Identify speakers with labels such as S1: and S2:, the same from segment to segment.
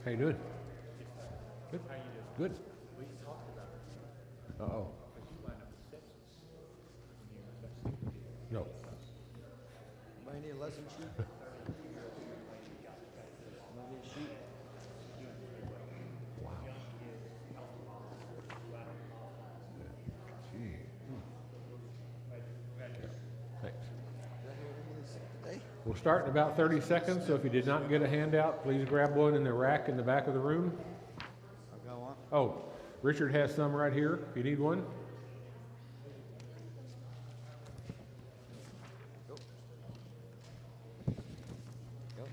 S1: How you doing? Good.
S2: How you doing?
S1: Good.
S2: We talked about it.
S1: Uh-oh.
S2: But you wind up with sepsis when you vaccinated.
S1: No.
S3: Might need a lesson sheet. Might need a sheet.
S1: Wow. Gee. Thanks.
S3: Is that who everybody's sick today?
S1: We'll start in about 30 seconds, so if you did not get a handout, please grab one in the rack in the back of the room.
S3: I've got one.
S1: Oh, Richard has some right here, if you need one.
S3: Go. Go.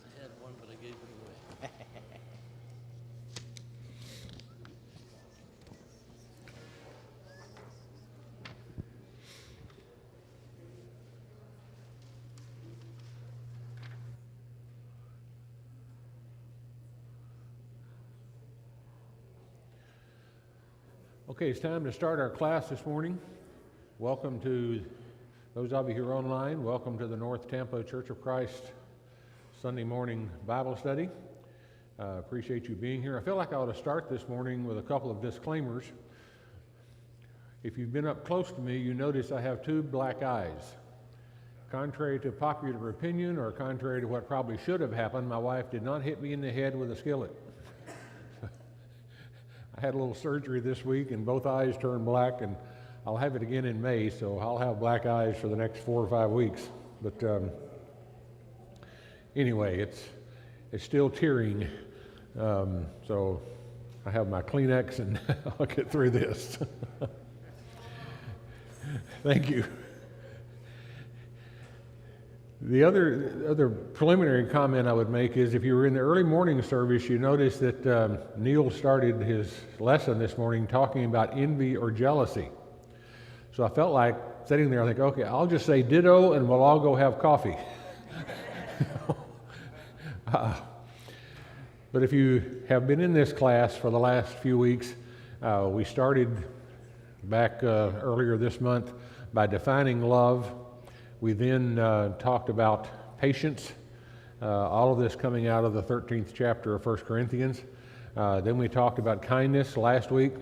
S4: I had one, but I gave it away.
S1: Okay, it's time to start our class this morning. Welcome to those of you who are online. Welcome to the North Tampa Church of Christ Sunday morning Bible study. Appreciate you being here. I feel like I ought to start this morning with a couple of disclaimers. If you've been up close to me, you notice I have two black eyes. Contrary to popular opinion, or contrary to what probably should have happened, my wife did not hit me in the head with a skillet. I had a little surgery this week and both eyes turned black, and I'll have it again in May, so I'll have black eyes for the next 4 or 5 weeks. But anyway, it's still tearing, so I have my Kleenex and I'll get through this. Thank you. The other preliminary comment I would make is if you were in the early morning service, you noticed that Neil started his lesson this morning talking about envy or jealousy. So I felt like sitting there, I think, okay, I'll just say ditto and we'll all go have coffee. But if you have been in this class for the last few weeks, we started back earlier this month by defining love. We then talked about patience, all of this coming out of the 13th chapter of 1 Corinthians. Then we talked about kindness last week.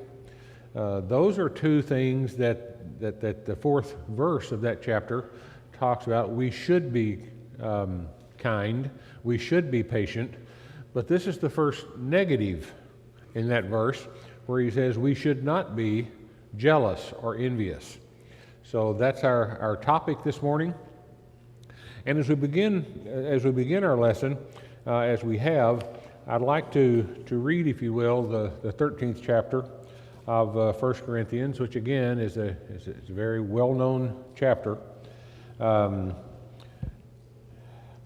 S1: Those are two things that the fourth verse of that chapter talks about. We should be kind, we should be patient, but this is the first negative in that verse where he says we should not be jealous or envious. So that's our topic this morning. And as we begin our lesson, as we have, I'd like to read, if you will, the 13th chapter of 1 Corinthians, which again is a very well-known chapter. But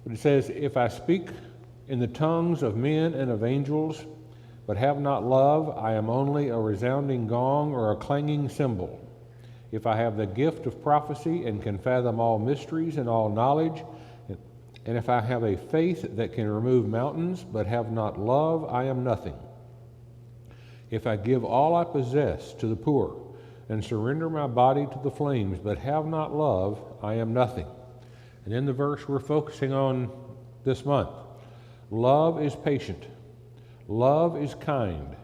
S1: it says, "If I speak in the tongues of men and of angels, but have not love, I am only a resounding gong or a clanging cymbal. If I have the gift of prophecy and can fathom all mysteries and all knowledge, and if I have a faith that can remove mountains but have not love, I am nothing. If I give all I possess to the poor and surrender my body to the flames but have not love, I am nothing." And then the verse we're focusing on this month. Love is patient. Love is kind.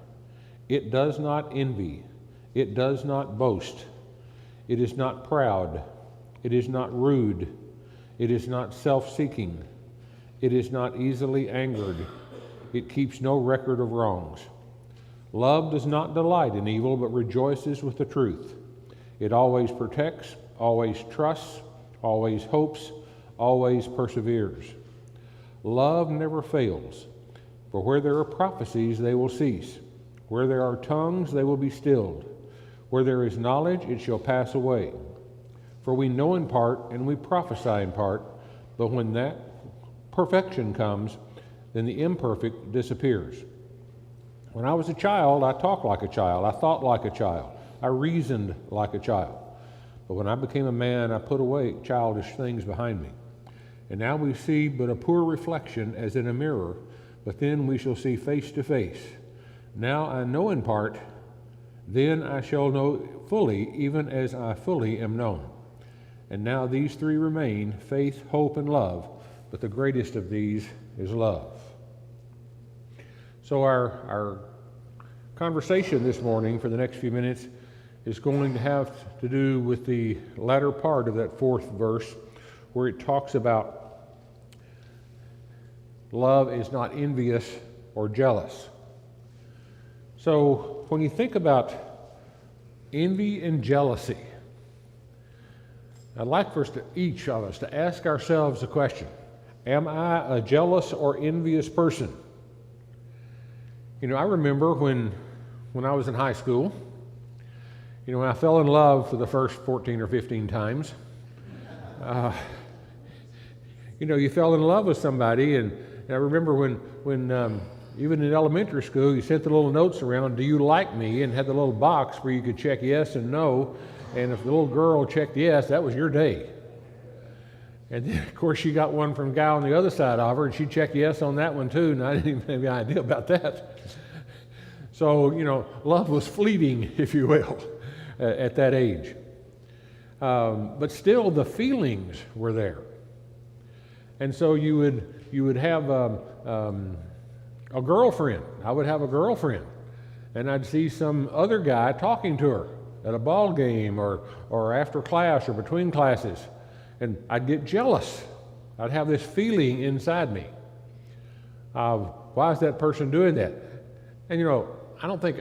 S1: It does not envy. It does not boast. It is not proud. It is not rude. It is not self-seeking. It is not easily angered. It keeps no record of wrongs. Love does not delight in evil, but rejoices with the truth. It always protects, always trusts, always hopes, always perseveres. Love never fails, for where there are prophecies, they will cease. Where there are tongues, they will be stilled. Where there is knowledge, it shall pass away. For we know in part, and we prophesy in part, but when that perfection comes, then the imperfect disappears. When I was a child, I talked like a child, I thought like a child, I reasoned like a child. But when I became a man, I put away childish things behind me. And now we see but a poor reflection as in a mirror, but then we shall see face to face. Now I know in part, then I shall know fully, even as I fully am known. And now these three remain, faith, hope, and love. but the greatest of these is love. So our conversation this morning for the next few minutes is going to have to do with the latter part of that 4th verse, where it talks about love is not envious or jealous. So when you think about envy and jealousy, I'd like for each of us to ask ourselves the question, am I a jealous or envious person? You know, I remember when I was in high school, you know, when I fell in love for the first 14 or 15 times, you know, you fell in love with somebody, and I remember when even in elementary school, you sent the little notes around, do you like me, and had the little box where you could check yes and no, and if the little girl checked yes, that was your day. And then, of course, she got one from a guy on the other side of her, and she checked yes on that one too, and I didn't even have any idea about that. So, you know, love was fleeting, if you will, at that age. But still, the feelings were there. And so you would have a girlfriend. I would have a girlfriend, and I'd see some other guy talking to her at a ball game or after class or between classes, and I'd get jealous. I'd have this feeling inside me of, why is that person doing that? And you know, I don't think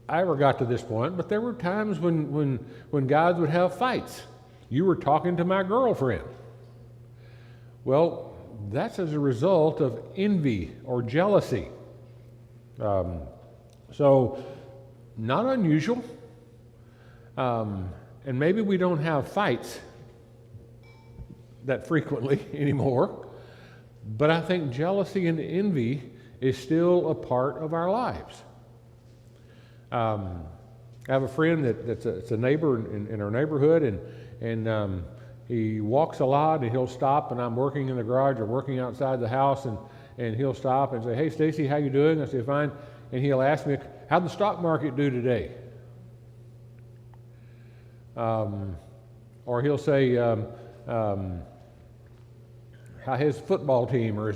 S1: I ever got to this point, but there were times when guys would have fights. You were talking to my girlfriend. Well, that's as a result of envy or jealousy. So, not unusual. And maybe we don't have fights that frequently anymore, but I think jealousy and envy is still a part of our lives. I have a friend that's a neighbor in our neighborhood, and he walks a lot, and he'll stop, and I'm working in the garage or working outside the house, and he'll stop and say, hey, Stacy, how you doing? I say, fine. And he'll ask me, how'd the stock market do today? Or he'll say, how his football team or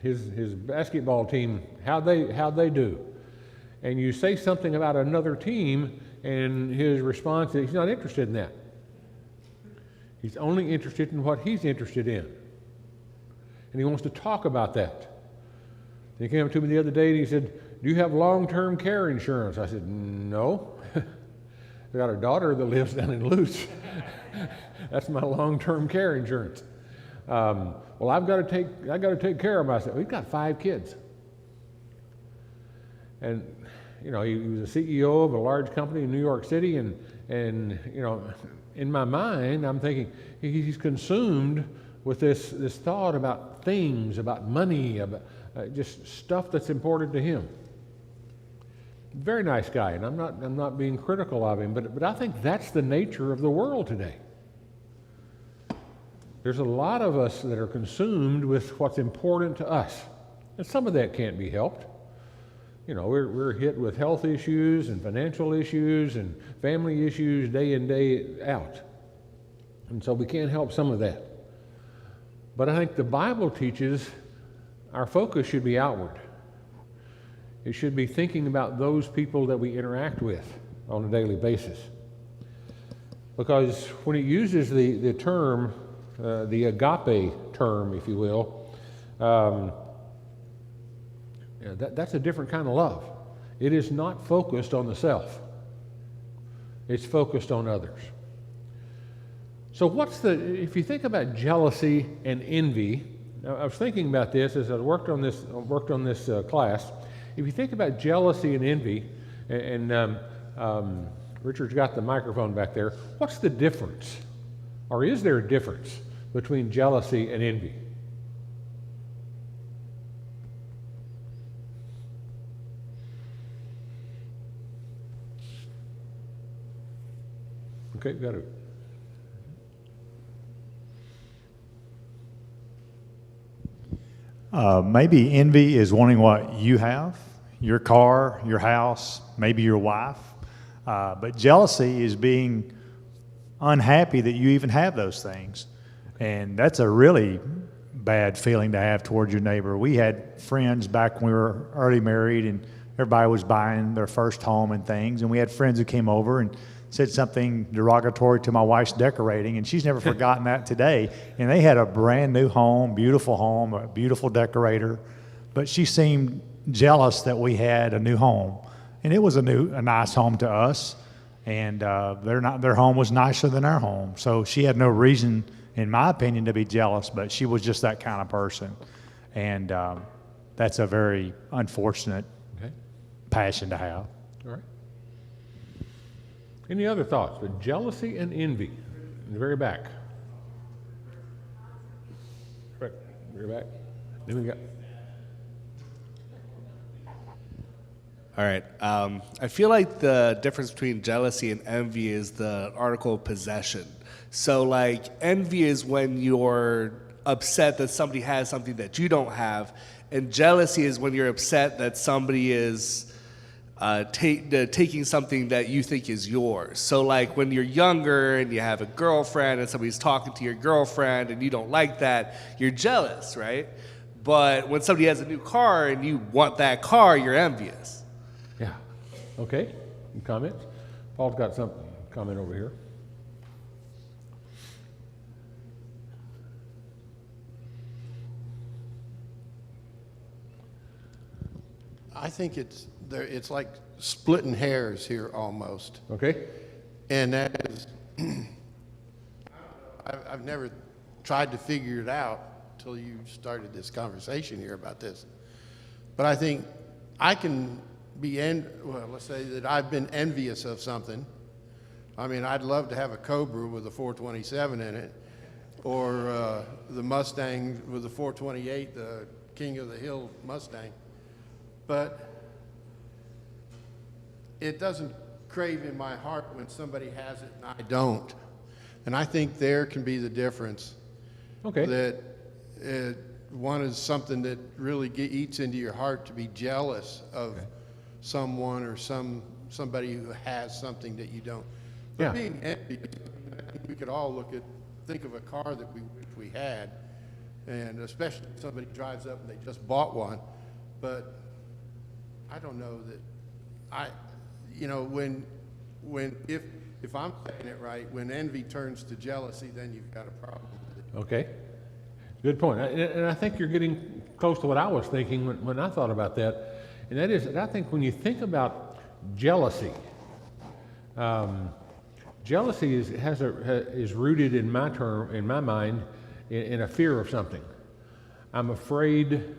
S1: his basketball team, how'd they do? And you say something about another team, and his response is he's not interested in that. He's only interested in what he's interested in. And he wants to talk about that. He came up to me the other day and he said, do you have long-term care insurance? I said, no. I got a daughter that lives down in Luce. That's my long-term care insurance. Well, I got to take care of myself. We've got 5 kids. And, you know, he was a CEO of a large company in New York City, and you know, in my mind, I'm thinking he's consumed with this thought about things, about money, about just stuff that's important to him. Very nice guy, and I'm not being critical of him, but I think that's the nature of the world today. There's a lot of us that are consumed with what's important to us, and some of that can't be helped. You know, we're hit with health issues and financial issues and family issues day in, day out. And so we can't help some of that. But I think the Bible teaches our focus should be outward. It should be thinking about those people that we interact with on a daily basis. Because when it uses the term, the agape term, if you will, that's a different kind of love. It is not focused on the self. It's focused on others. So if you think about jealousy and envy, now I was thinking about this as I worked on this class. If you think about jealousy and envy, and Richard's got the microphone back there, what's the difference? Or is there a difference between jealousy and envy? Okay, got it.
S2: Maybe envy is wanting what you have, your car, your house, maybe your wife. But jealousy is being unhappy that you even have those things. And that's a really bad feeling to have towards your neighbor. We had friends back when we were early married and everybody was buying their first home and things, and we had friends who came over and said something derogatory to my wife's decorating, and she's never forgotten that today. And they had a brand new home, a beautiful decorator, but she seemed jealous that we had a new home, and it was a nice home to us, and their home was nicer than our home. So she had no reason, in my opinion, to be jealous, but she was just that kind of person, and that's a very unfortunate passion to have.
S1: All right. Any other thoughts? But jealousy and envy in the very back. Right, very back. Then we got.
S5: All right. I feel like the difference between jealousy and envy is the article of possession. So, like, envy is when you're upset that somebody has something that you don't have, and jealousy is when you're upset that somebody is taking something that you think is yours. So, like, when you're younger and you have a girlfriend and somebody's talking to your girlfriend and you don't like that, you're jealous, right? But when somebody has a new car and you want that car, you're envious.
S1: Yeah. Okay. Any comments? Paul's got some comment over here.
S6: I think it's like splitting hairs here almost.
S1: Okay.
S6: And that is, I've never tried to figure it out till you started this conversation here about this. But I think I can be, let's say that I've been envious of something. I mean, I'd love to have a Cobra with a 427 in it, or the Mustang with the 428, the King of the Hill Mustang. But it doesn't crave in my heart when somebody has it and I don't. And I think there can be the difference.
S1: Okay.
S6: That one is something that really eats into your heart to be jealous of someone or somebody who has something that you don't. But
S1: Yeah.
S6: being envious, I think we could all think of a car that we wish we had, and especially if somebody drives up and they just bought one. But I don't know that if I'm saying it right, when envy turns to jealousy, then you've got a problem with it.
S1: Okay. Good point. And I think you're getting close to what I was thinking when I thought about that. And that is that I think when you think about jealousy, jealousy is rooted in my mind, in a fear of something. I'm afraid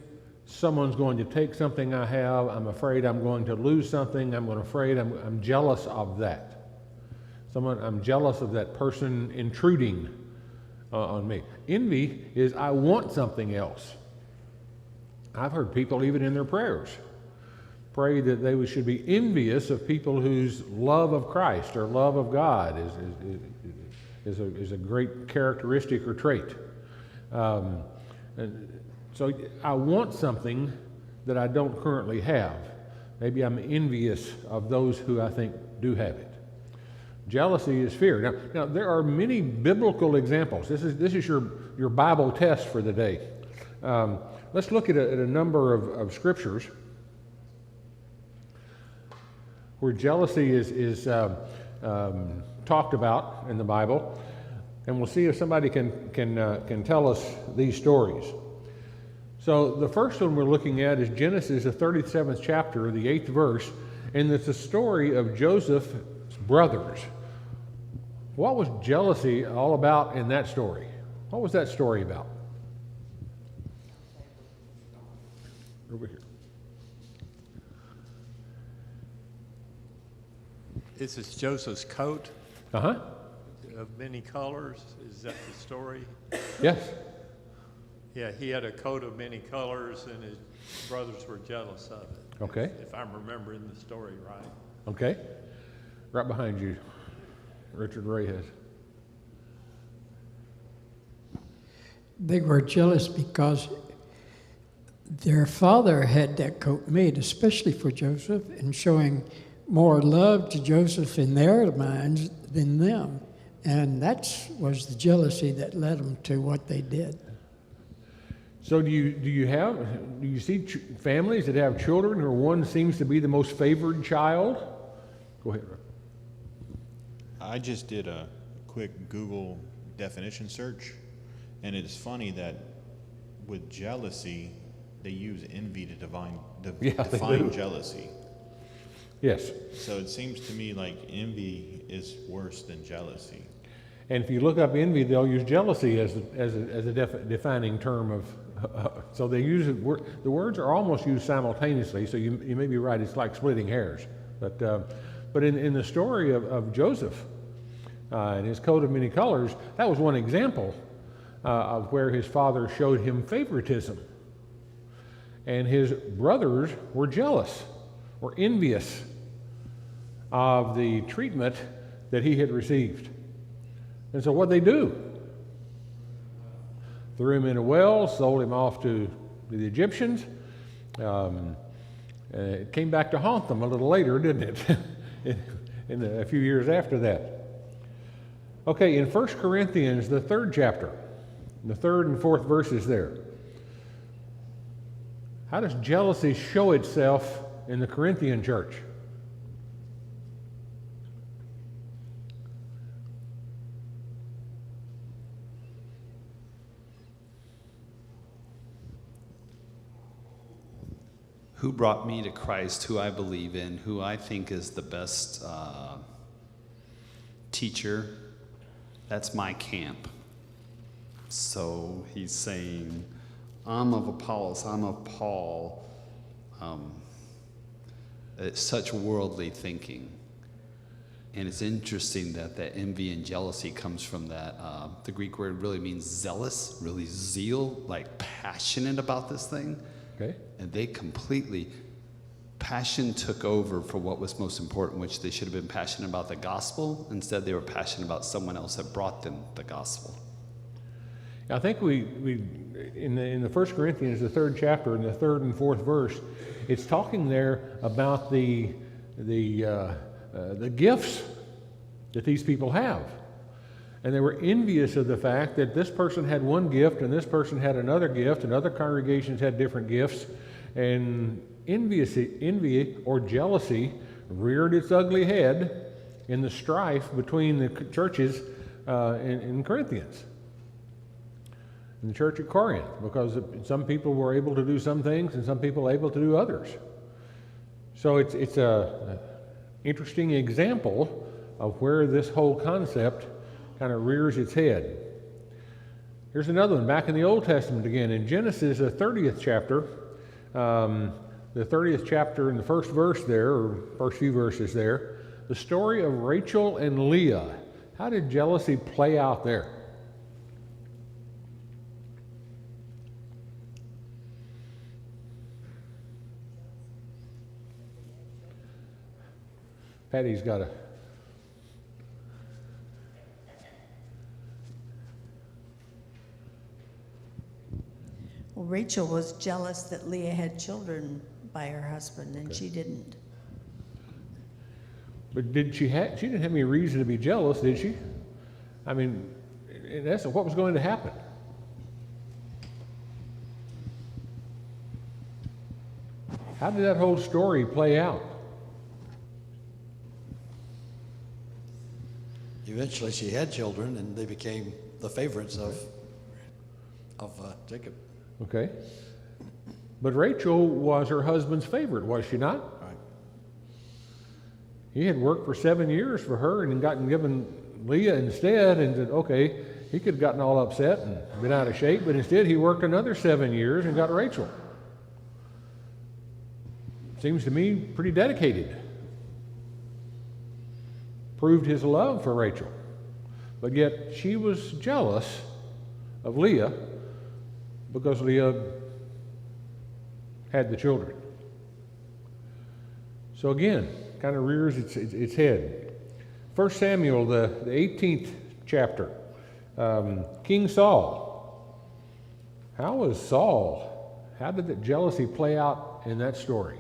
S1: someone's going to take something I have. I'm afraid I'm going to lose something. I'm jealous of that. I'm jealous of that person intruding on me. Envy is I want something else. I've heard people even in their prayers pray that they should be envious of people whose love of Christ or love of God is a great characteristic or trait. So I want something that I don't currently have. Maybe I'm envious of those who I think do have it. Jealousy is fear. Now there are many biblical examples. This is your Bible test for the day. Let's look at a number of scriptures where jealousy is talked about in the Bible, and we'll see if somebody can tell us these stories. So the first one we're looking at is Genesis, the 37th chapter, the 8th verse, and it's a story of Joseph's brothers. What was jealousy all about in that story? What was that story about? Over here.
S7: This is Joseph's coat
S1: Uh-huh.
S7: of many colors. Is that the story?
S1: Yes.
S7: Yeah, he had a coat of many colors, and his brothers were jealous of it.
S1: Okay.
S7: If I'm remembering the story right.
S1: Okay. Right behind you, Richard Ray has.
S8: They were jealous because their father had that coat made, especially for Joseph, and showing more love to Joseph in their minds than them. And that was the jealousy that led them to what they did.
S1: So do you see families that have children where one seems to be the most favored child? Go ahead, Rob.
S9: I just did a quick Google definition search, and it's funny that with jealousy, they use envy to define
S1: Yeah, they do.
S9: jealousy.
S1: Yes.
S9: So it seems to me like envy is worse than jealousy.
S1: And if you look up envy, they'll use jealousy as a defining term of. So they use it. The words are almost used simultaneously. So you may be right. It's like splitting hairs. But in the story of Joseph and his coat of many colors, that was one example of where his father showed him favoritism, and his brothers were jealous or envious of the treatment that he had received. And so what they do? Threw him in a well, sold him off to the Egyptians. It came back to haunt them a little later, didn't it? in a few years after that. Okay, in 1 Corinthians, the 3rd chapter, the 3rd and 4th verses there. How does jealousy show itself in the Corinthian church?
S10: Who brought me to Christ, who I believe in, who I think is the best teacher, that's my camp. So he's saying, I'm of Apollos, I'm of Paul. It's such worldly thinking. And it's interesting that envy and jealousy comes from that. The Greek word really means zealous, really zeal, like passionate about this thing.
S1: Okay.
S10: And they passion took over for what was most important, which they should have been passionate about the gospel. Instead, they were passionate about someone else that brought them the gospel.
S1: I think we in the 1 Corinthians, the 3rd chapter, in the 3rd and 4th verse, it's talking there about the gifts that these people have. And they were envious of the fact that this person had one gift and this person had another gift, and other congregations had different gifts. And envy or jealousy reared its ugly head in the strife between the churches in Corinthians, in the church at Corinth, because some people were able to do some things and some people were able to do others. So it's a interesting example of where this whole concept kind of rears its head. Here's another one back in the Old Testament again, in Genesis, the 30th chapter, the 30th chapter in the first verse there, or first few verses there, the story of Rachel and Leah. How did jealousy play out there? Patty's got a...
S11: Well, Rachel was jealous that Leah had children by her husband, and she didn't.
S1: But she didn't have any reason to be jealous, did she? I mean, in essence, what was going to happen? How did that whole story play out?
S4: Eventually, she had children, and they became the favorites of Jacob.
S1: Okay. But Rachel was her husband's favorite, was she not?
S4: Right.
S1: He had worked for 7 years for her and gotten given Leah instead, and said, okay, he could have gotten all upset and been out of shape, but instead he worked another 7 years and got Rachel. Seems to me pretty dedicated. Proved his love for Rachel. But yet she was jealous of Leah because Leah had the children. So again, kind of rears its head. 1 Samuel, the 18th chapter. King Saul. How was Saul? How did the jealousy play out in that story?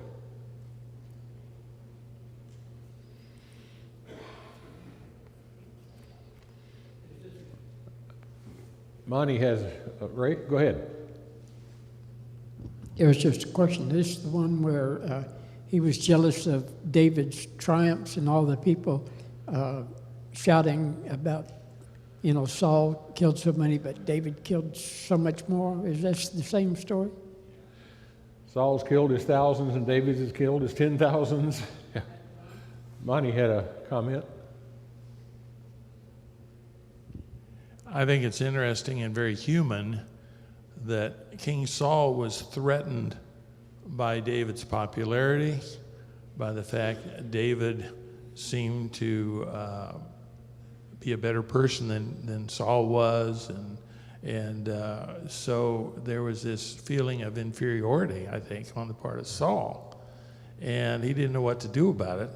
S1: Monty has, Ray, go ahead.
S8: It was just a question. This is the one where he was jealous of David's triumphs and all the people shouting about, Saul killed so many, but David killed so much more. Is this the same story?
S1: Saul's killed his thousands and David's has killed his 10,000s. Yeah. Monty had a comment.
S7: I think it's interesting and very human that King Saul was threatened by David's popularity, by the fact that David seemed to be a better person than Saul was, and so there was this feeling of inferiority, I think, on the part of Saul, and he didn't know what to do about it.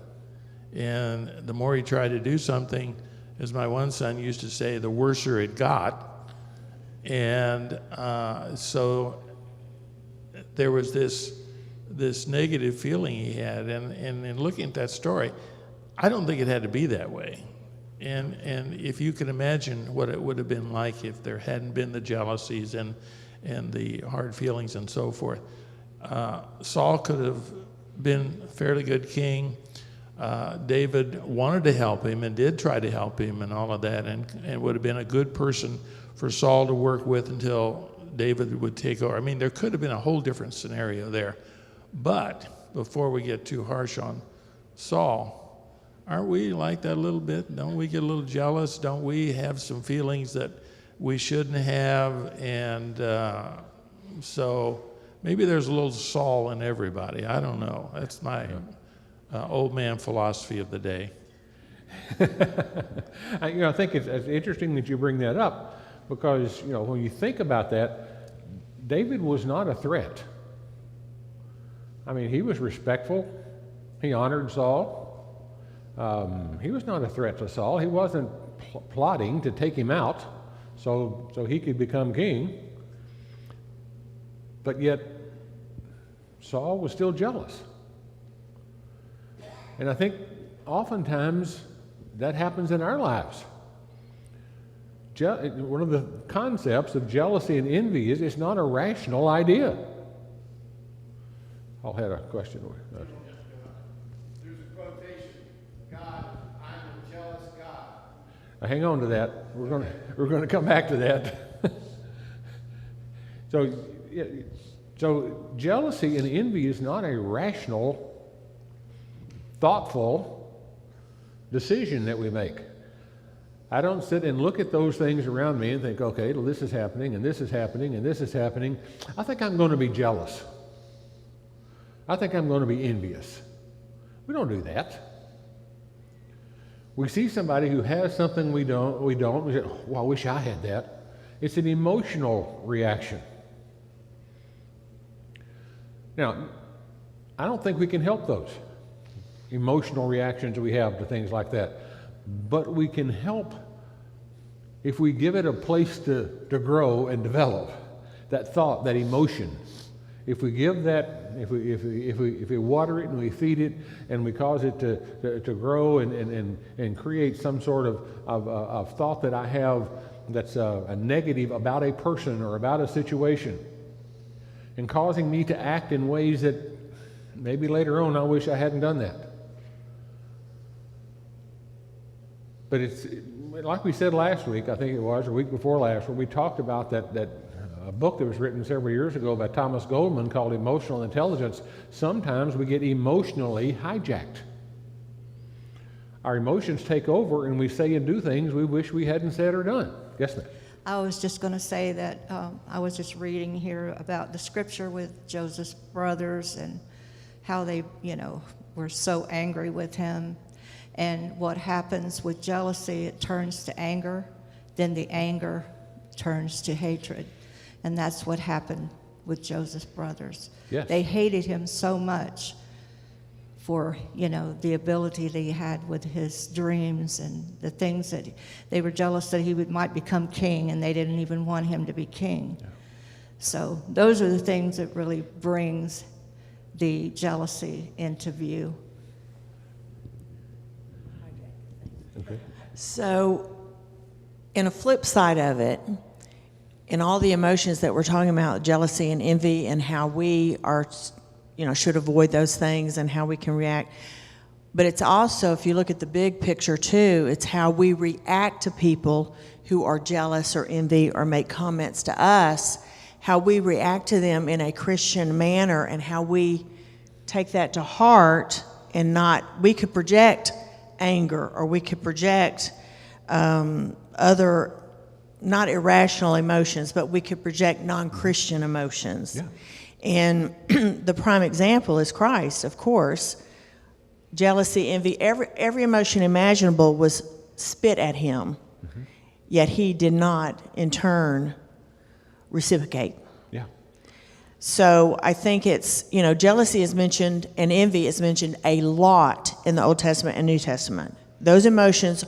S7: And the more he tried to do something, as my one son used to say, the worser it got. And so there was this negative feeling he had. And in looking at that story, I don't think it had to be that way. And if you can imagine what it would have been like if there hadn't been the jealousies and the hard feelings and so forth, Saul could have been a fairly good king. David wanted to help him and did try to help him and all of that, and would have been a good person for Saul to work with until David would take over. I mean, there could have been a whole different scenario there. But before we get too harsh on Saul, aren't we like that a little bit? Don't we get a little jealous? Don't we have some feelings that we shouldn't have? And so maybe there's a little Saul in everybody. I don't know. That's my old man philosophy of the day.
S1: I think it's interesting that you bring that up because, when you think about that, David was not a threat. I mean, he was respectful. He honored Saul. He was not a threat to Saul. He wasn't plotting to take him out so he could become king. But yet, Saul was still jealous. And I think oftentimes that happens in our lives. One of the concepts of jealousy and envy is it's not a rational idea. I'll have a question.
S6: There's a quotation, God, I'm a jealous God.
S1: Now, hang on to that. We're going to come back to that. So jealousy and envy is not a rational, thoughtful decision that we make. I don't sit and look at those things around me and think, okay, well, this is happening, and this is happening, and this is happening. I think I'm going to be jealous. I think I'm going to be envious. We don't do that. We see somebody who has something we don't, we say, oh, I wish I had that. It's an emotional reaction. Now, I don't think we can help those emotional reactions we have to things like that. But we can help if we give it a place to grow and develop, that thought, that emotion. If we give that, if we water it and we feed it and we cause it to grow and create some sort of thought that I have that's a negative about a person or about a situation, and causing me to act in ways that maybe later on I wish I hadn't done that. But it's like we said last week, I think it was, or week before last, where we talked about that book that was written several years ago by Thomas Goldman called Emotional Intelligence. Sometimes we get emotionally hijacked. Our emotions take over and we say and do things we wish we hadn't said or done. Yes, ma'am.
S11: I was just going to say that I was just reading here about the scripture with Joseph's brothers and how they, were so angry with him. And what happens with jealousy, it turns to anger. Then the anger turns to hatred. And that's what happened with Joseph's brothers.
S1: Yes.
S11: They hated him so much for, the ability that he had with his dreams and the things that they were jealous that he might become king, and they didn't even want him to be king. Yeah. So those are the things that really brings the jealousy into view.
S1: Okay.
S12: So, in a flip side of it, in all the emotions that we're talking about, jealousy and envy, and how we are, should avoid those things and how we can react. But it's also, if you look at the big picture too, it's how we react to people who are jealous or envy or make comments to us, how we react to them in a Christian manner, and how we take that to heart and we could project anger, or we could project other, not irrational emotions, but we could project non-Christian emotions.
S1: Yeah.
S12: And the prime example is Christ, of course. Jealousy, envy, every emotion imaginable was spit at him, yet he did not, in turn, reciprocate.
S1: Yeah.
S12: So I think it's, jealousy is mentioned and envy is mentioned a lot in the Old Testament and New Testament. Those emotions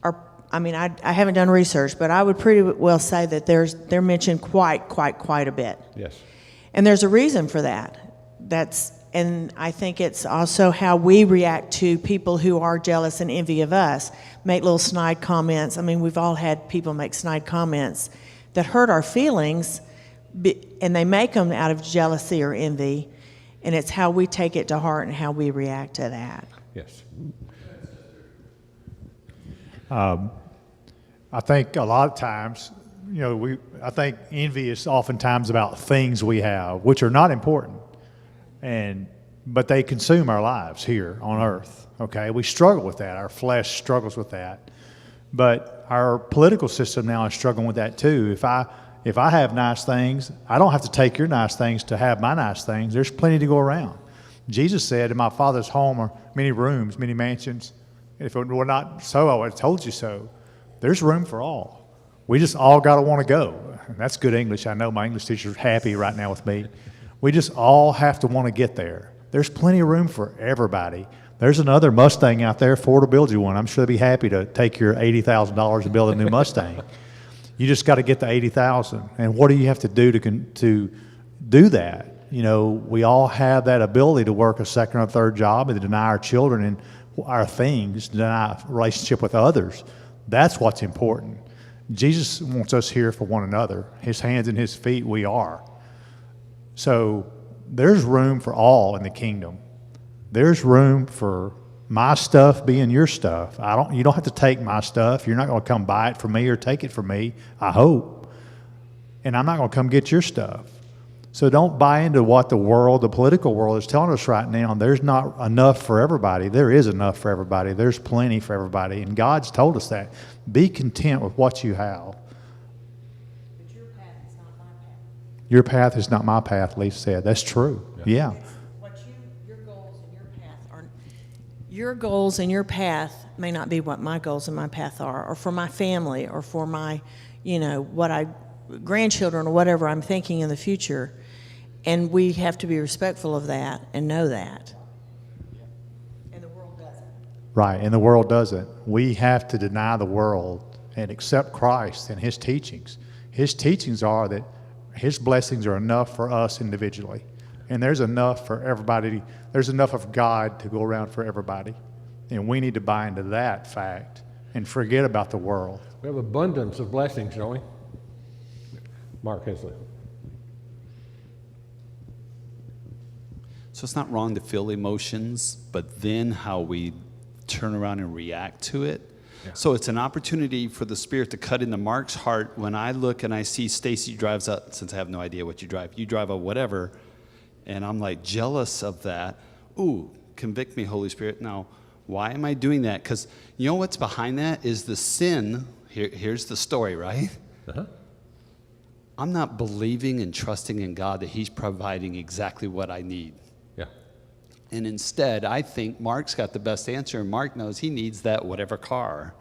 S12: are, I haven't done research, but I would pretty well say that they're mentioned quite a bit.
S1: Yes.
S12: And there's a reason for that. And I think it's also how we react to people who are jealous and envy of us, make little snide comments. We've all had people make snide comments that hurt our feelings, and they make them out of jealousy or envy, and it's how we take it to heart and how we react to that.
S1: Yes.
S2: I think a lot of times, I think envy is oftentimes about things we have, which are not important, but they consume our lives here on earth. Okay, we struggle with that. Our flesh struggles with that, but our political system now is struggling with that too. If I have nice things, I don't have to take your nice things to have my nice things. There's plenty to go around. Jesus said, "In my Father's home are many rooms, many mansions. If it were not so, I would have told you so." There's room for all. We just all got to want to go. And that's good English. I know my English teacher's happy right now with me. We just all have to want to get there. There's plenty of room for everybody. There's another Mustang out there, Ford will build you one. I'm sure they'll be happy to take your $80,000 and build a new Mustang. You just got to get the $80,000. And what do you have to do to do that? We all have that ability to work a second or third job and to deny our children and our things, deny a relationship with others. That's what's important. Jesus wants us here for one another. His hands and his feet, we are. So there's room for all in the kingdom. There's room for my stuff being your stuff. You don't have to take my stuff. You're not going to come buy it from me or take it from me, I hope. And I'm not going to come get your stuff. So don't buy into what the political world is telling us right now. There's not enough for everybody. There is enough for everybody. There's plenty for everybody. And God's told us that. Be content with what you have.
S12: But your path is not my path.
S2: Your path is not my path, Lisa said. That's true. Yeah.
S12: Your goals and your path may not be what my goals and my path are, or for my family, or for my, grandchildren, or whatever I'm thinking in the future. And we have to be respectful of that and know that. And the world doesn't.
S2: Right, and the world doesn't. We have to deny the world and accept Christ and his teachings. His teachings are that his blessings are enough for us individually. And there's enough for everybody. There's enough of God to go around for everybody. And we need to buy into that fact and forget about the world.
S1: We have abundance of blessings, don't we? Mark Hesley.
S10: So it's not wrong to feel emotions, but then how we turn around and react to it. Yeah. So it's an opportunity for the Spirit to cut into Mark's heart. When I look and I see Stacy drives up, since I have no idea what you drive a whatever, and I'm like jealous of that. Ooh, convict me, Holy Spirit. Now, why am I doing that? Because you know what's behind that is the sin. Here's the story, right?
S1: Uh-huh.
S10: I'm not believing and trusting in God that he's providing exactly what I need.
S1: Yeah.
S10: And instead, I think Mark's got the best answer, and Mark knows he needs that whatever car.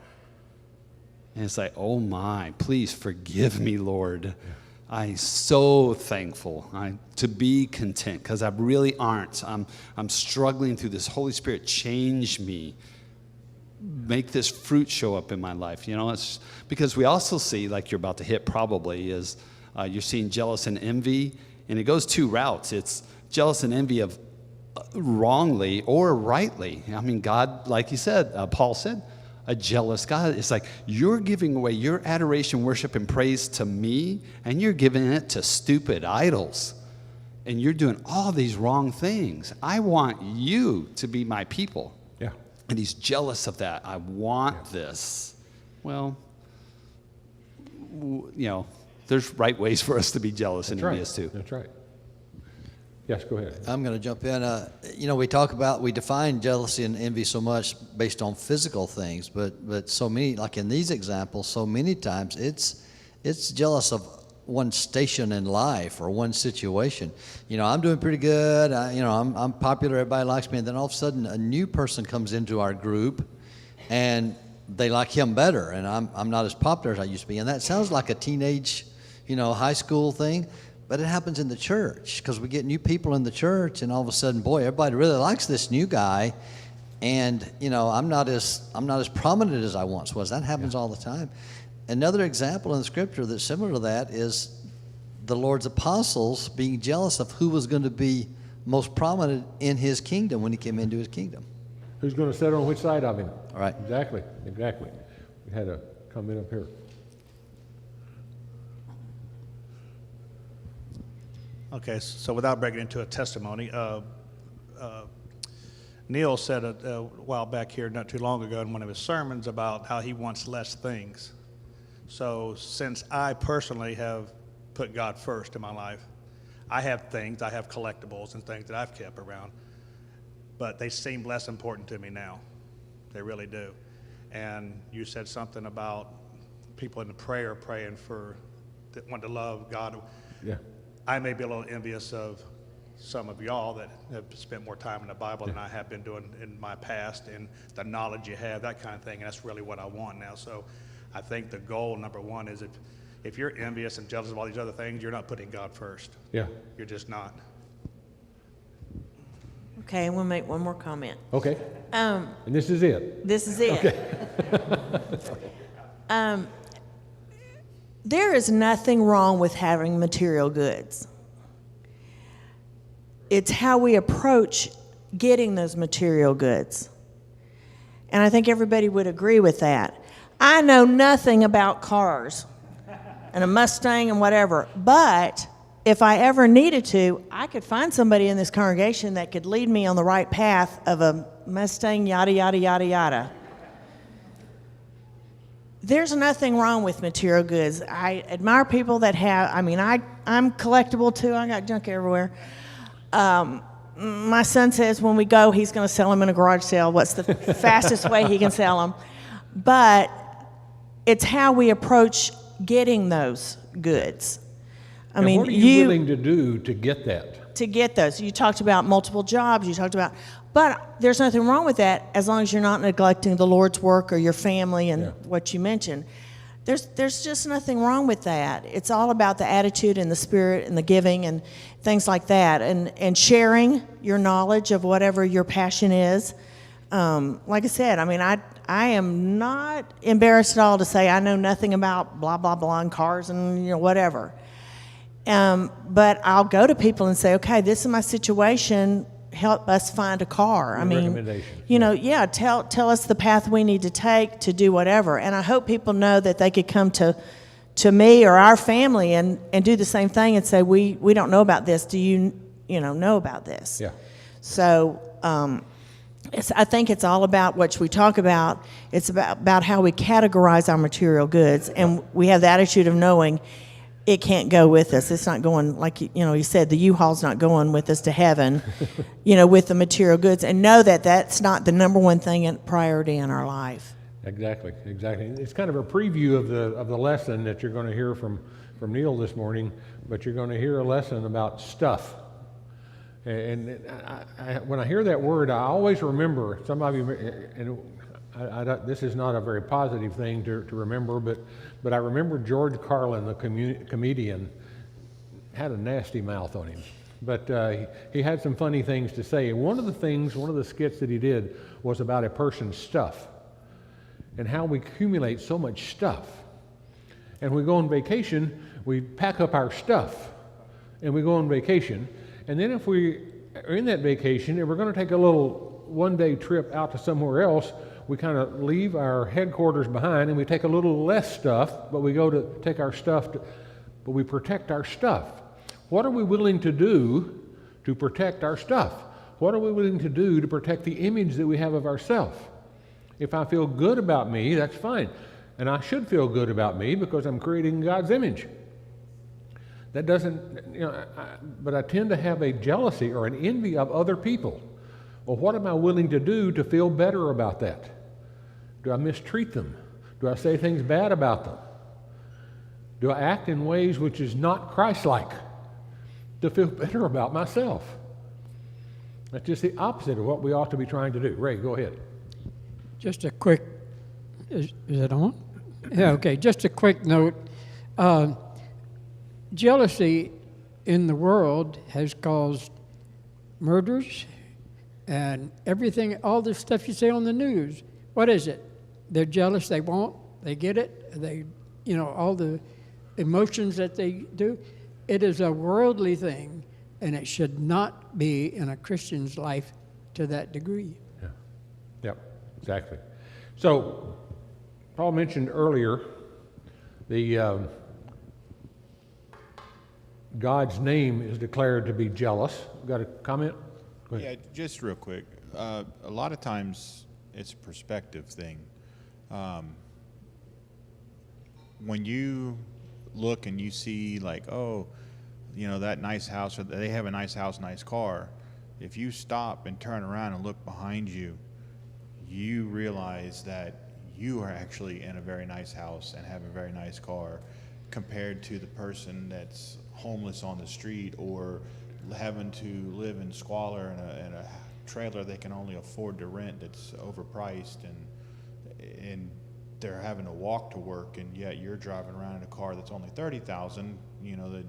S10: And it's like, oh my, please forgive me, Lord. Yeah. I'm so thankful to be content, because I really aren't. I'm struggling through this. Holy Spirit, change me. Make this fruit show up in my life. It's because we also see, like you're about to hit probably, is you're seeing jealous and envy, and it goes two routes. It's jealous and envy of wrongly or rightly. God, like he said, Paul said, a jealous God. It's like you're giving away your adoration, worship, and praise to me, and you're giving it to stupid idols. And you're doing all these wrong things. I want you to be my people.
S1: Yeah.
S10: And he's jealous of that. I want this. Well, there's right ways for us to be jealous and envious too.
S1: That's right. Yes, go ahead.
S3: I'm going to jump in. We define jealousy and envy so much based on physical things, but so many, like in these examples, so many times it's jealous of one station in life or one situation. I'm doing pretty good. I'm popular. Everybody likes me. And then all of a sudden, a new person comes into our group, and they like him better, and I'm not as popular as I used to be. And that sounds like a teenage, high school thing. But it happens in the church because we get new people in the church, and all of a sudden, boy, everybody really likes this new guy, and I'm not as prominent as I once was. That happens all the time. Another example in the scripture that's similar to that is the Lord's apostles being jealous of who was going to be most prominent in His kingdom when He came into His kingdom.
S1: Who's going to sit on which side of Him?
S3: All right.
S1: Exactly. We had a comment up here.
S13: Okay, so without breaking into a testimony, Neil said a while back here, not too long ago, in one of his sermons about how he wants less things. So since I personally have put God first in my life, I have collectibles and things that I've kept around, but they seem less important to me now. They really do. And you said something about people in the prayer praying for, that want to love God.
S1: Yeah.
S13: I may be a little envious of some of y'all that have spent more time in the Bible than I have been doing in my past, and the knowledge you have, that kind of thing, and that's really what I want now. So I think the goal, number one, is if you're envious and jealous of all these other things, you're not putting God first.
S1: Yeah.
S13: You're just not.
S12: Okay, and we'll make one more comment.
S1: Okay. And this is it.
S12: This is it.
S1: Okay.
S12: There is nothing wrong with having material goods. It's how we approach getting those material goods. And I think everybody would agree with that. I know nothing about cars and a Mustang and whatever, but if I ever needed to, I could find somebody in this congregation that could lead me on the right path of a Mustang, yada, yada, yada, yada. There's nothing wrong with material goods. I admire people that have, I'm collectible too. I got junk everywhere. My son says when we go, he's going to sell them in a garage sale. What's the fastest way he can sell them? But it's how we approach getting those goods.
S1: What are you willing to do to get that?
S12: To get those. You talked about multiple jobs. But there's nothing wrong with that as long as you're not neglecting the Lord's work or your family and what you mentioned. There's just nothing wrong with that. It's all about the attitude and the spirit and the giving and things like that, and sharing your knowledge of whatever your passion is. Like I said, I am not embarrassed at all to say I know nothing about blah, blah, blah and cars and whatever. But I'll go to people and say, okay, this is my situation. Help us find a car. Tell us the path we need to take to do whatever. And I hope people know that they could come to me or our family and do the same thing and say, we don't know about this. Do you know about this?
S1: Yeah.
S12: So I think it's all about what we talk about. It's about how we categorize our material goods, and we have the attitude of knowing it can't go with us. It's not going, like you said, the U-Haul's not going with us to heaven, with the material goods, and know that that's not the number one thing and priority in our life.
S1: Exactly. It's kind of a preview of the lesson that you're going to hear from Neil this morning, but you're going to hear a lesson about stuff. And when I hear that word, I always remember, some of you, and this is not a very positive thing to remember, but I remember George Carlin, the comedian, had a nasty mouth on him. But he had some funny things to say. And one of the skits that he did was about a person's stuff and how we accumulate so much stuff. And we go on vacation, we pack up our stuff, and we go on vacation. And then if we are in that vacation and we're going to take a little one-day trip out to somewhere else, we kind of leave our headquarters behind and we take a little less stuff, but we go to take our stuff, but we protect our stuff. What are we willing to do to protect our stuff? What are we willing to do to protect the image that we have of ourselves? If I feel good about me, that's fine. And I should feel good about me because I'm creating God's image. That doesn't, but I tend to have a jealousy or an envy of other people. Well, what am I willing to do to feel better about that? Do I mistreat them? Do I say things bad about them? Do I act in ways which is not Christ-like to feel better about myself? That's just the opposite of what we ought to be trying to do. Ray, go ahead.
S8: Just a quick, is it on? Yeah, okay, just a quick note. Jealousy in the world has caused murders and everything, all the stuff you say on the news. What is it? They're jealous, they want, they get it, they, all the emotions that they do. It is a worldly thing, and it should not be in a Christian's life to that degree.
S1: Yeah. Yep, exactly. So, Paul mentioned earlier the God's name is declared to be jealous. Got a comment? Go ahead.
S9: Yeah, just real quick. A lot of times it's a perspective thing. When you look and you see like, oh, that nice house, or they have a nice house, nice car. If you stop and turn around and look behind you, you realize that you are actually in a very nice house and have a very nice car compared to the person that's homeless on the street or having to live in squalor in a trailer they can only afford to rent that's overpriced, and they're having to walk to work, and yet you're driving around in a car that's only $30,000,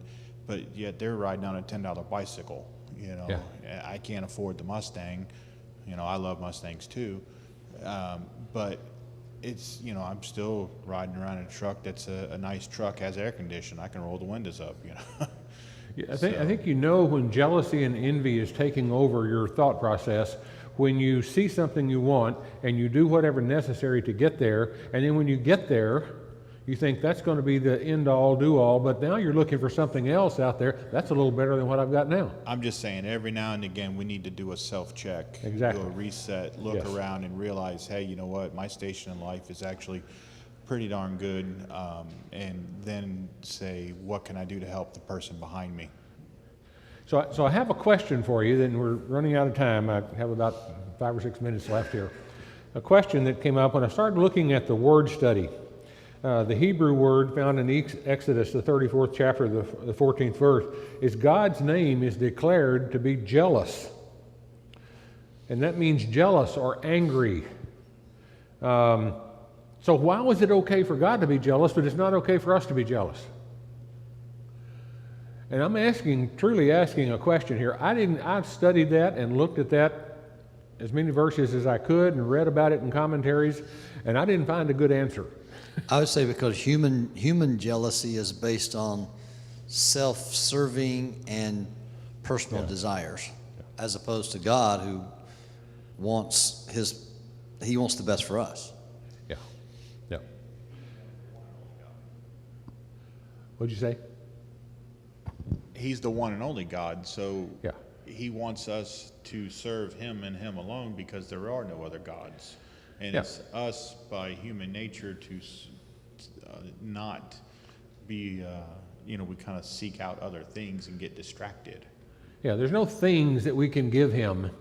S9: but yet they're riding on a $10 bicycle.
S1: Yeah.
S9: I can't afford the Mustang. I love Mustangs too, but it's I'm still riding around in a truck that's a nice truck, has air conditioning. I can roll the windows up.
S1: Yeah, I think when jealousy and envy is taking over your thought process, when you see something you want and you do whatever necessary to get there, and then when you get there, you think that's going to be the end-all, do-all, but now you're looking for something else out there that's a little better than what I've got now.
S9: I'm just saying, every now and again, we need to do a self-check,
S1: Exactly.
S9: do a reset, look
S1: Yes.
S9: around and realize, hey, you know what, my station in life is actually pretty darn good, and then say, what can I do to help the person behind me?
S1: So I have a question for you, then we're running out of time. I have about 5 or 6 minutes left here. A question that came up when I started looking at the word study. The Hebrew word found in Exodus, the 34th chapter, the 14th verse, is God's name is declared to be jealous. And that means jealous or angry. So why was it okay for God to be jealous, but it's not okay for us to be jealous? And I'm truly asking a question here. I studied that and looked at that as many verses as I could and read about it in commentaries, and I didn't find a good answer.
S3: I would say because human jealousy is based on self-serving and personal desires, as opposed to God, who wants the best for us.
S1: Yeah. Yeah. What'd you say?
S9: He's the one and only God, so
S1: Yeah.
S9: he wants us to serve him and him alone because there are no other gods. And
S1: Yeah.
S9: it's us by human nature to not be, we kind of seek out other things and get distracted.
S1: Yeah, there's no things that we can give him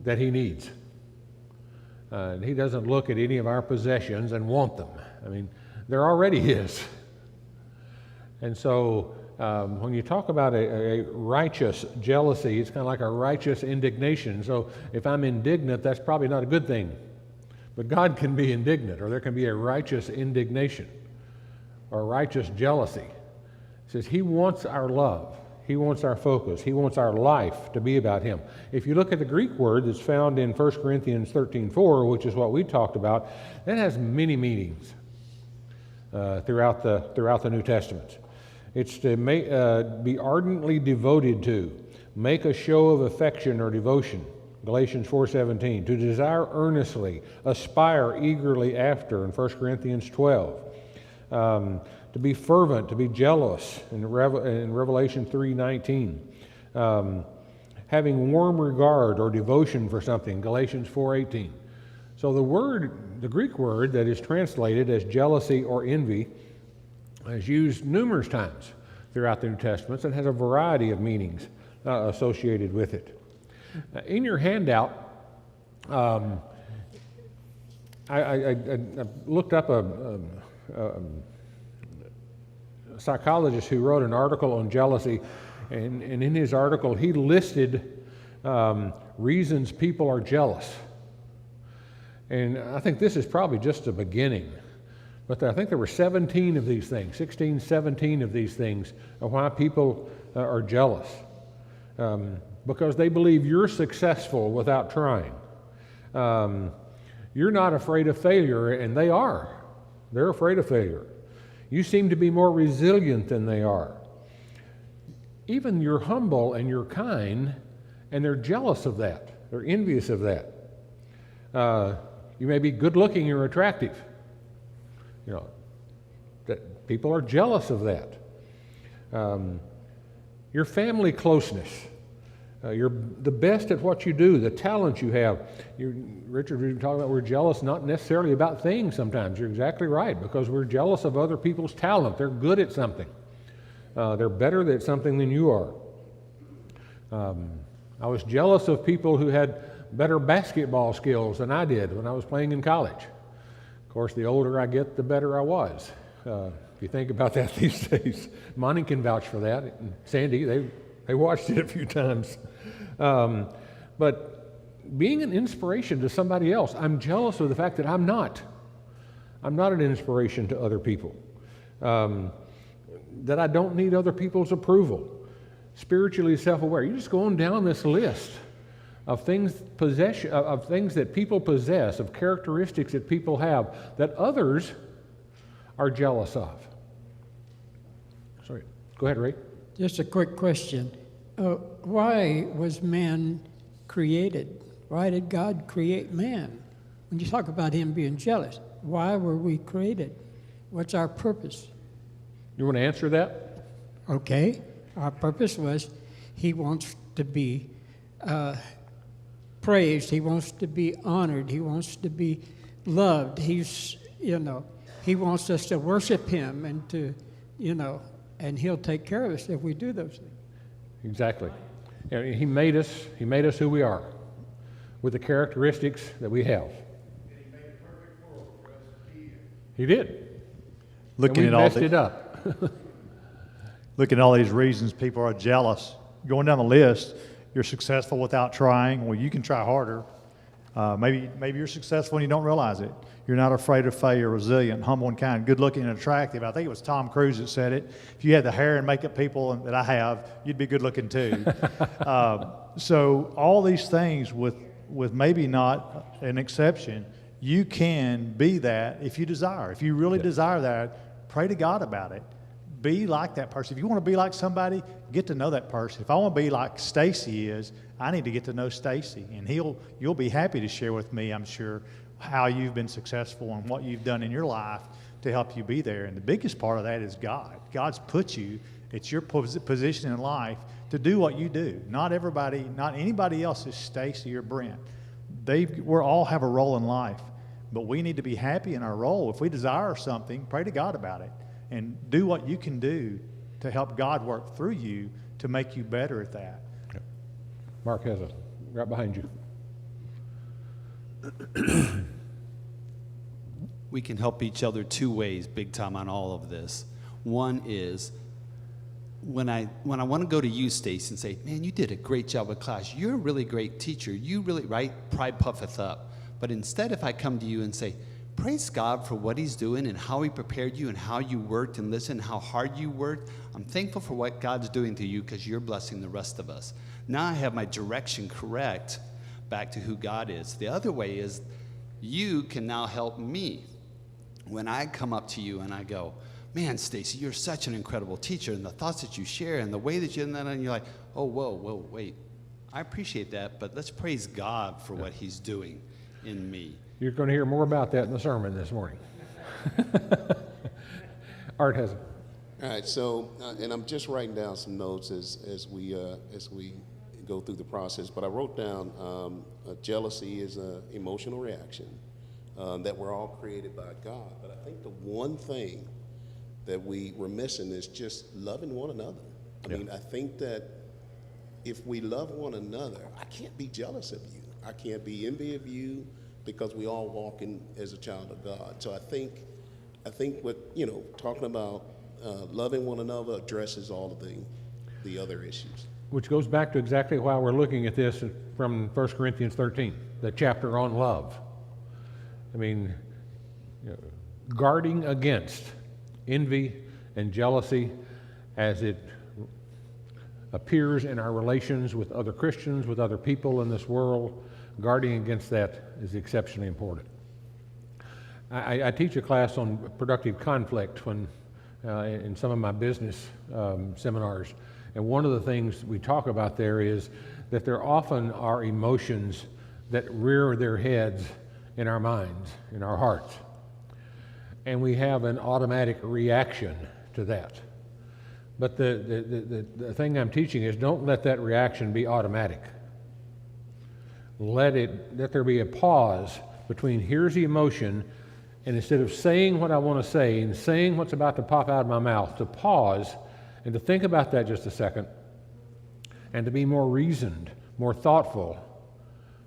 S1: that he needs. He doesn't look at any of our possessions and want them. I mean, they're already his. And so when you talk about a righteous jealousy, it's kind of like a righteous indignation. So if I'm indignant, that's probably not a good thing. But God can be indignant, or there can be a righteous indignation or righteous jealousy. It says he wants our love. He wants our focus. He wants our life to be about him. If you look at the Greek word that's found in 1 Corinthians 13:4, which is what we talked about, that has many meanings throughout the New Testament. It's to be ardently devoted to, make a show of affection or devotion, Galatians 4:17. To desire earnestly, aspire eagerly after in 1 Corinthians 12. To be fervent, to be jealous in Revelation 3:19. Having warm regard or devotion for something, Galatians 4:18. So the Greek word that is translated as jealousy or envy is used numerous times throughout the New Testament and has a variety of meanings associated with it. In your handout, I looked up a psychologist who wrote an article on jealousy, and in his article he listed reasons people are jealous. And I think this is probably just the beginning. But I think there were 17 of these things, 16, 17 of these things of why people are jealous. Because they believe you're successful without trying. You're not afraid of failure, and they are. They're afraid of failure. You seem to be more resilient than they are. Even you're humble and you're kind, and they're jealous of that. They're envious of that. You may be good looking or attractive. You know, that people are jealous of that. Your family closeness. You're the best at what you do, the talent you have. Richard, we were talking about we're jealous not necessarily about things sometimes. You're exactly right, because we're jealous of other people's talent. They're good at something. They're better at something than you are. I was jealous of people who had better basketball skills than I did when I was playing in college. Of course, the older I get, the better I was. If you think about that these days, Monty can vouch for that. And Sandy, they watched it a few times. But being an inspiration to somebody else, I'm jealous of the fact that I'm not. I'm not an inspiration to other people. That I don't need other people's approval. Spiritually self-aware. You just go on down this list of things that people possess, of characteristics that people have that others are jealous of. Sorry, go ahead, Ray.
S8: Just a quick question. Why was man created? Why did God create man? When you talk about him being jealous, why were we created? What's our purpose?
S1: You want to answer that?
S8: Okay. Our purpose was he wants to be praised. He wants to be honored. He wants to be loved. He wants us to worship him and to, and he'll take care of us if we do those things.
S1: Exactly. He made us who we are with the characteristics that we have.
S6: And he made a perfect world for us to be in.
S1: He did.
S2: Looking
S1: and we
S2: at all
S1: messed it up.
S2: Looking at all these reasons people are jealous. Going down the list, you're successful without trying. Well, you can try harder. Maybe you're successful and you don't realize it. You're not afraid of failure, resilient, humble and kind, good looking and attractive. I think it was Tom Cruise that said it. If you had the hair and makeup people that I have, you'd be good looking too. So all these things with maybe not an exception, you can be that if you desire. If you really desire that, pray to God about it. Be like that person. If you want to be like somebody, get to know that person. If I want to be like Stacy is, I need to get to know Stacy, and you'll be happy to share with me, I'm sure, how you've been successful and what you've done in your life to help you be there. And the biggest part of that is God. God's put you, it's your position in life to do what you do. Not anybody else is Stacy or Brent. We all have a role in life, but we need to be happy in our role. If we desire something, pray to God about it. And do what you can do to help God work through you to make you better at that.
S1: Okay. Mark has right behind you.
S10: We can help each other two ways, big time, on all of this. One is when I want to go to you, Stacy, and say, man, you did a great job with class. You're a really great teacher. You really, right? Pride puffeth up. But instead, if I come to you and say, praise God for what he's doing and how he prepared you and how you worked and listen, how hard you worked. I'm thankful for what God's doing to you because you're blessing the rest of us. Now I have my direction correct back to who God is. The other way is you can now help me. When I come up to you and I go, man, Stacy, you're such an incredible teacher, and the thoughts that you share and the way that you, and you're like, oh, whoa, wait. I appreciate that, but let's praise God for what he's doing in me.
S1: You're going to hear more about that in the sermon this morning. Art has it.
S14: All right, so, and I'm just writing down some notes as we go through the process, but I wrote down jealousy is an emotional reaction that we're all created by God. But I think the one thing that we're missing is just loving one another. I mean, I think that if we love one another, I can't be jealous of you. I can't be envy of you because we all walk in as a child of God. So I think what, talking about loving one another addresses all of the other issues.
S1: Which goes back to exactly why we're looking at this from 1 Corinthians 13, the chapter on love. I mean, guarding against envy and jealousy as it appears in our relations with other Christians, with other people in this world, guarding against that is exceptionally important. I teach a class on productive conflict in some of my business seminars, and one of the things we talk about there is that there often are emotions that rear their heads in our minds, in our hearts, and we have an automatic reaction to that. But the thing I'm teaching is don't let that reaction be automatic. Let there be a pause between here's the emotion, and instead of saying what I want to say and saying what's about to pop out of my mouth, to pause and to think about that just a second, and to be more reasoned, more thoughtful,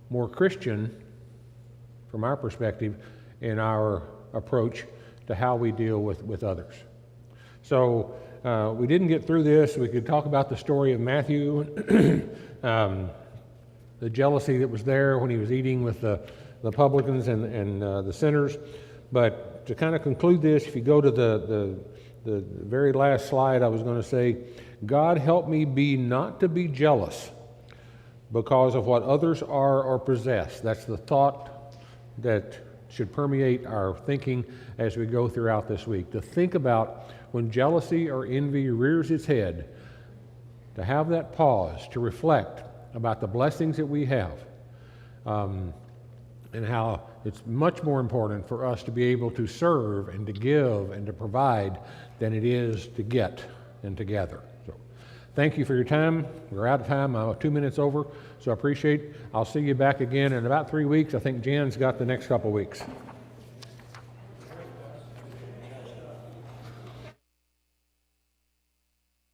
S1: more Christian, from our perspective, in our approach to how we deal with others. So we didn't get through this. We could talk about the story of Matthew, the jealousy that was there when he was eating with the publicans and the sinners. But to kind of conclude this, if you go to the very last slide, I was going to say, God help me not to be jealous because of what others are or possess. That's the thought that should permeate our thinking as we go throughout this week. To think about when jealousy or envy rears its head, to have that pause, to reflect about the blessings that we have, and how it's much more important for us to be able to serve and to give and to provide than it is to get and to gather. So thank you for your time. We're out of time. I'm 2 minutes over, so I appreciate it. I'll see you back again in about 3 weeks. I think Jan's got the next couple weeks.